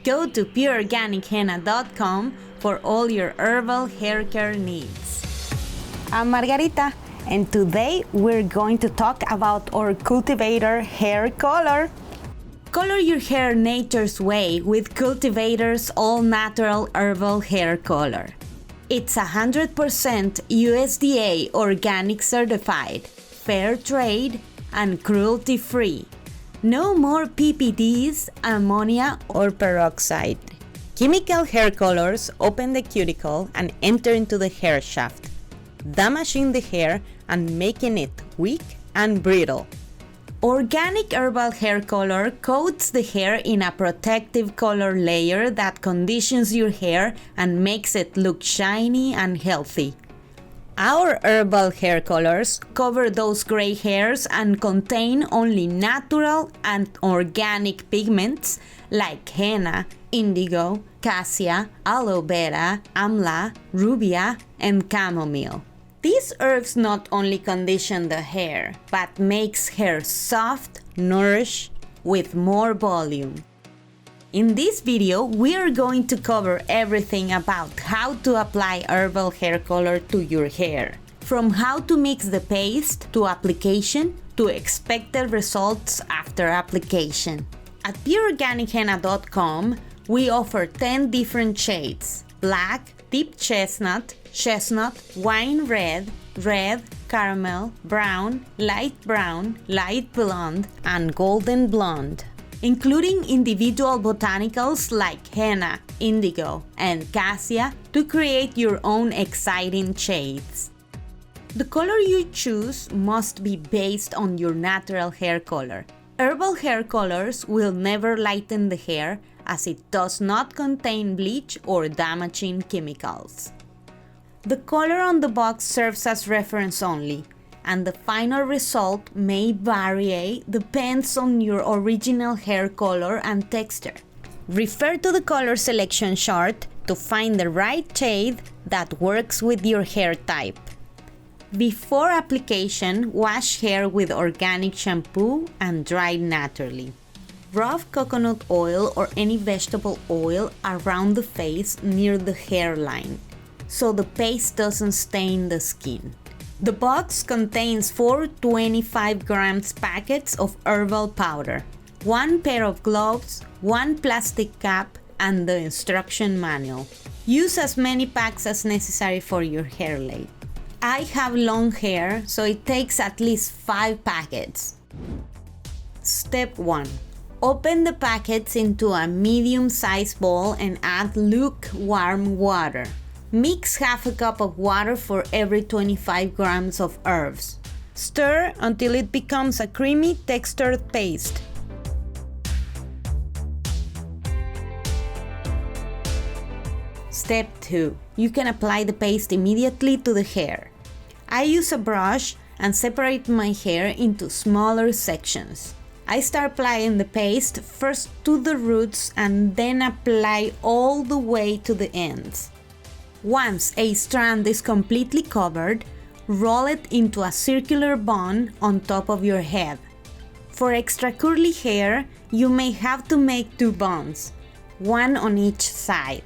Go to pureorganichenna.com for all your herbal hair care needs. I'm Margarita, and today we're going to talk about our Cultivator hair color. Color your hair nature's way with Cultivator's all-natural herbal hair color. It's 100% USDA organic certified, fair trade, and cruelty-free. No more PPDs, ammonia, or peroxide. Chemical hair colors open the cuticle and enter into the hair shaft, damaging the hair and making it weak and brittle. Organic herbal hair color coats the hair in a protective color layer that conditions your hair and makes it look shiny and healthy. Our herbal hair colors cover those gray hairs and contain only natural and organic pigments like henna, indigo, cassia, aloe vera, amla, rubia, and chamomile. These herbs not only condition the hair, but makes hair soft, nourished, with more volume. In this video, we are going to cover everything about how to apply herbal hair color to your hair. From how to mix the paste to application to expected results after application. At pureorganichenna.com, we offer 10 different shades: black, deep chestnut, wine red, red, caramel, brown, light blonde, and golden blonde, including individual botanicals like henna, indigo, and cassia to create your own exciting shades. The color you choose must be based on your natural hair color. Herbal hair colors will never lighten the hair as it does not contain bleach or damaging chemicals. The color on the box serves as reference only, and the final result may vary depends on your original hair color and texture. Refer to the color selection chart to find the right shade that works with your hair type. Before application, wash hair with organic shampoo and dry naturally. Rub coconut oil or any vegetable oil around the face near the hairline, so the paste doesn't stain the skin. The box contains 4 25 grams packets of herbal powder, 1 pair of gloves, 1 plastic cap, and the instruction manual. Use as many packs as necessary for your hair length. I have long hair, so it takes at least 5 packets. Step 1. Open the packets into a medium-sized bowl and add lukewarm water. Mix half a cup of water for every 25 grams of herbs. Stir until it becomes a creamy textured paste. Step 2. You can apply the paste immediately to the hair. I use a brush and separate my hair into smaller sections. I start applying the paste first to the roots and then apply all the way to the ends. Once a strand is completely covered, roll it into a circular bun on top of your head. For extra curly hair, you may have to make 2 buns, one on each side.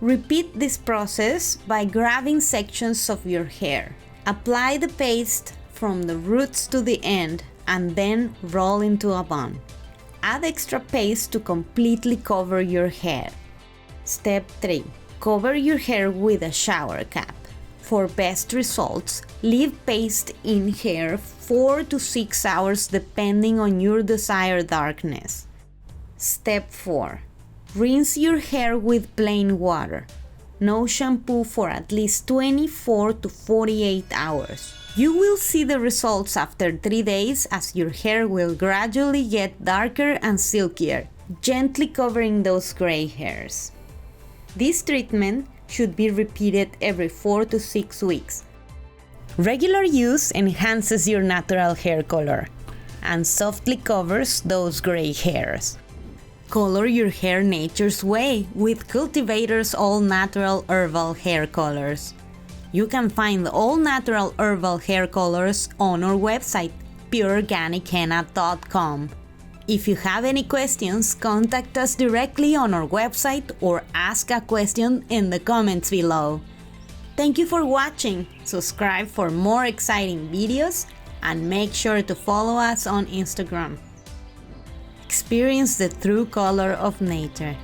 Repeat this process by grabbing sections of your hair. Apply the paste from the roots to the end and then roll into a bun. Add extra paste to completely cover your hair. Step 3. Cover your hair with a shower cap. For best results, leave paste in hair 4 to 6 hours depending on your desired darkness. Step 4. Rinse your hair with plain water. No shampoo for at least 24 to 48 hours. You will see the results after 3 days as your hair will gradually get darker and silkier, gently covering those gray hairs. This treatment should be repeated every 4 to 6 weeks. Regular use enhances your natural hair color and softly covers those gray hairs. Color your hair nature's way with Cultivator's all-natural herbal hair colors. You can find all-natural herbal hair colors on our website, pureorganichenna.com. If you have any questions, contact us directly on our website or ask a question in the comments below. Thank you for watching, subscribe for more exciting videos, and make sure to follow us on Instagram. Experience the true color of nature.